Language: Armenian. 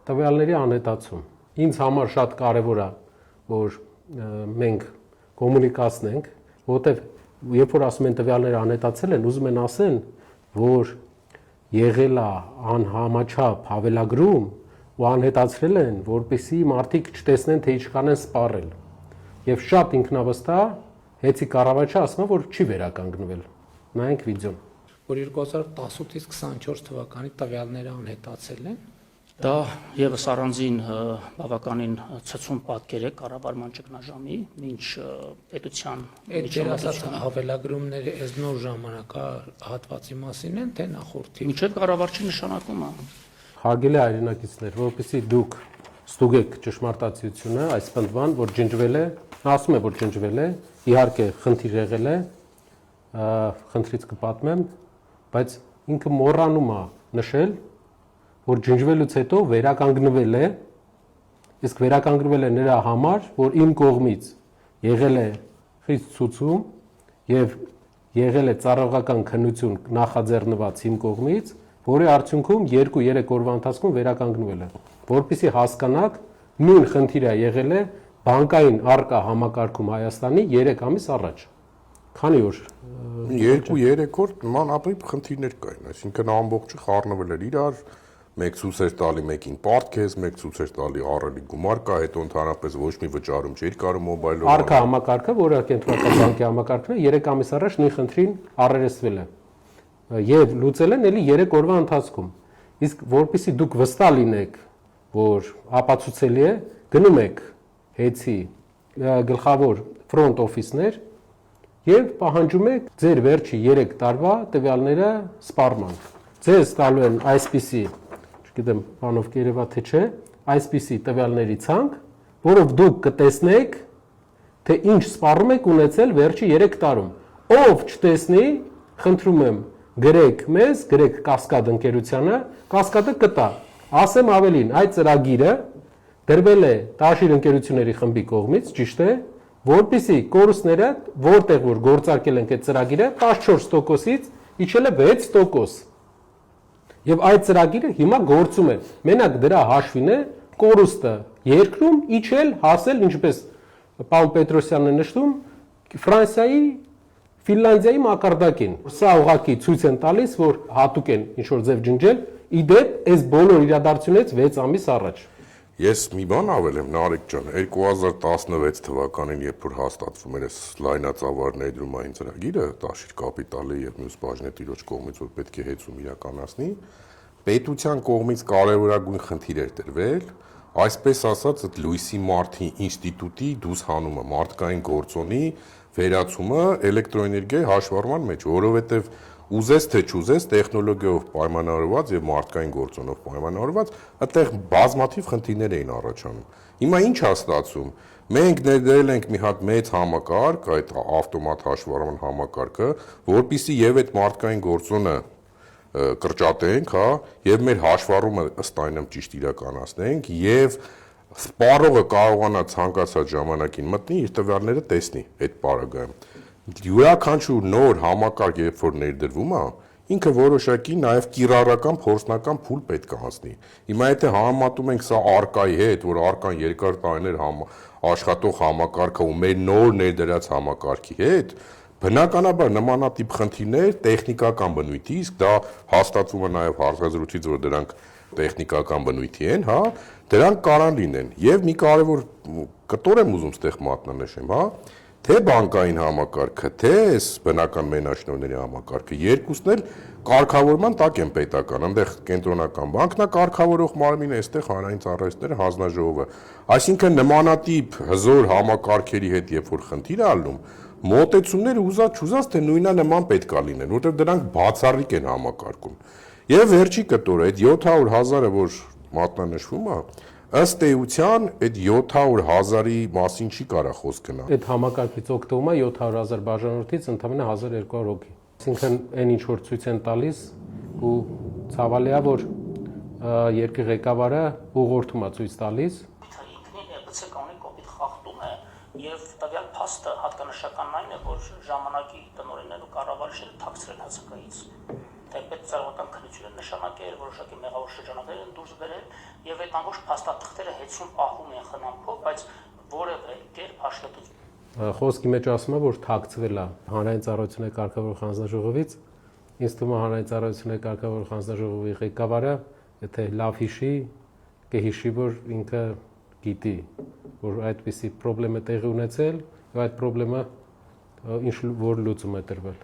տվյալների անհետացում։ Ինձ համար շատ կարևոր է, որ մենք կոմունիկացնենք, որովհետև երբ որ ասում են տվյալները անհետացել են, ուզում են ասեն, որ եղել է անհամաչափ հավելագրում ու անհետացրել են, որպեսզի մարդիկ չտեսնեն, թե ինչքան են սպառել։ Եվ շատ ինքնավստահ Հեցի կառավարչը ասում է, որ չի վերականգնվել։ Նայենք վիդեոն։ Որ 2018-ից 24 թվականի տվյալները անհետացել են։ Դա եւս առանձին բավականին ցցուն պատկեր է կառավարման ճգնաժամի, ինչ պետության միջոցառումները հավելագրումները այս նոր ժամանակահատվածի մասին են, թե նախորդի։ Միջև կառավարչի նշանակումը։ Հարգելի հայրենակիցներ, որովհետեւ դուք ստուգեք ճշմարտացիությունը, այս պնդման, որ ջնջվել է, ասում է, որ ջնջվել է, իհարկե խնդիր եղել է, խնդրից կպատմեմ, բայց ինքը մոռանում է նշել, որ ջնջվելուց հետո վերականգնվել է, իսկ վերականգնվել է նրա համար, որ իմ կողմից եղել է խիստ ցուցում եւ եղել է ծառայողական քննություն նախաձեռնված իմ կողմից, որի արդյունքում 2-3 օրվա ընթացքում վերականգնվել է, որպեսզի հասկանաք, նույն խնդիրը եղել է բանկային արկա համակարգում Հայաստանի 3 ամիս առաջ։ Քանի օր 2-3 օր նման ապրիպ խնդիրներ կային, այսինքն ամբողջը խառնվել էր իրար, մեկ ցույց էր տալի մեկին պարտքես, մեկ ցույց էր տալի ահռելի գումար կա, հետո ընդհանրապես ոչ մի վճարում չէր կարող մոբայլով։ Արկա համակարգը, որը կենտրոնական բանկի համակարգն է, 3 ամիս առաջ նույն խնդրին առերեսվել է եւ լուծել են էլի 3 օրվա ընթացքում։ Իսկ որpիսի դուք վստահ լինեք, որ ապացուցելի է, գնում եք Հեցի գլխավոր ֆրոնտ օֆիսներ եւ պահանջում եք ձեր վերջի 3 տարվա տվյալները սպառման։ Ձեզ տալու են այսպիսի, չգիտեմ, բանով կերևա թե չէ, այսպիսի տվյալների ցանկ, որով դուք կտեսնեք, թե ինչ սպառում եք ունեցել վերջի 3 տարում։ Ով չտեսնի, խնդրում եմ, գրեք մեզ, գրեք Կասկադ ընկերությանը, Կասկադը կտա։ Ասեմ ավելին, այդ ծրագիրը դրվել է Տաշիր ընկերությունների խմբի կողմից, ճիշտ է, որպեսզի կորուստները, որտեղ որ գործարկել ենք այդ ծրագիրը, 14%-ից իջել է 6%։ Եվ այդ ծրագիրը հիմա գործում է։ Մենակ դրա հաշվին է կորուստը երկրում իջել, հասել, ինչպես պարոն Պետրոսյանն է նշում, Ֆրանսիայի, Ֆինլանդիայի մակարդակին։ Սա ուղղակի ցույց են տալիս, որ հատուկ են ինչ որ ձև ջնջել, իդեպ այս բոլոր իրադարձությունից 6 ամիս առաջ։ Ես մի բան ավելեմ, Նարեկ ջան, 2016 թվականին, երբ որ հաստատվում էր այս լայնածավալ ներդրումային ծրագիրը, Տաշիր կապիտալի եւ մյուս բաժնետիրոջ կողմից, որ պետք է հեծում իրականացնի, պետության կողմից կարևորագույն խնդիր էր տրվել, այսպես ասած, այդ Լուիսի Մարտի ինստիտուտի դուսհանումը, մարդկային գործոնի վերացումը էլեկտրոէներգիայի հաշվառման մեջ, որովհետեւ ուզես թե չուզես տեխնոլոգիայով պայմանավորված եւ մարդկային գործոնով պայմանավորված, այդտեղ բազմաթիվ խնդիրներ էին առաջանում։ Հիմա ինչ է ստացվում։ Մենք ներդրել ենք մի հատ մեծ համակարգ, այդ ավտոմատ հաշվառման համակարգը, որpիսի եւ այդ մարդկային գործոնը կրճատենք, հա, եւ մեր հաշվառումը ըստ այնմ ճիշտ իրականացնենք եւ սպառողը կարողանա ցանկացած ժամանակին մտնի իր տվյալները տեսնի այդ պարագայում։ Յուրաքանչյուր նոր համակարգ, երբ որ ներդրվում է, ինքը որոշակի նաև կիրառական փորձնական փուլ պետք է անցնի։ Հիմա եթե համեմատում ենք սա արկայի հետ, որ արկան երկար տարիներ աշխատող համակարգը ու մեր նոր ներդրած համակարգի հետ, բնականաբար նմանատիպ խնդիրներ տեխնիկական բնույթի, իսկ դա հաստատվում է նաև հարցազրույցից, որ դրանք տեխնիկական բնույթի են, հա, դրանք կարան լինեն։ Եվ մի կարևոր կտոր եմ ուզում ստեղ մատնանշեմ, հա, թե բանկային համակարգը, թե այս բնական մենաշնորհների համակարգը, երկուսն էլ կարգավորման տակ են պետական, այնտեղ կենտրոնական բանկն է կարգավորող մարմինը, այստեղ հանրային ծառայությունները հանձնաժողովը։ Այսինքն նմանատիպ հզոր համակարգերի հետ երբ որ խնդիր է ալնում, մոտեցումները ուզած թե նույնանման պետք է լինեն, որտեղ դրանք բացառիկ են համակարգում։ Եվ վերջի կտորը, այդ 700,000-ը, որ մատնանշվում է, ըստ էության այդ 700,000-ի մասին չի կարա խոսք գնալ։ Այդ համակարգից օգտվում է 700,000 բաժանորդից ընդամենը 1200 հոգի։ Այսինքն այն ինչ որ ցույց են տալիս ու ցավալի է որ երկրի ղեկավարը ուղղորդում է ցույց տալիս։ Ինքնին գցե կանոնի կոպիտ խախտում է եւ տվյալ փաստը հատկանշական այն է, որ ժամանակի տնօրեններն ու կառավարիչները թաքցրել հասակայից։ պետծառայական քննություն են նշանակել, որոշակի մեղավոր շրջանակներ են դուրս բերել եւ այդ ամբողջ փաստաթղթերը հետցում պահում են խնամքով, բայց որևէ կերպ հաշվետվություն Խոսքի մեջ ասում է, որ թաքցվել է հանրային ծառայությունների կարգավորող հանձնաժողովից, ինձ թվում է հանրային ծառայությունների կարգավորող հանձնաժողովի ղեկավարը, եթե լավ հիշի, կհիշի, որ ինքը գիտի, որ այդպիսի խնդրեմ է տեղի ունեցել, եւ այդ խնդրեմը ինչ որ լուծում է տրվել։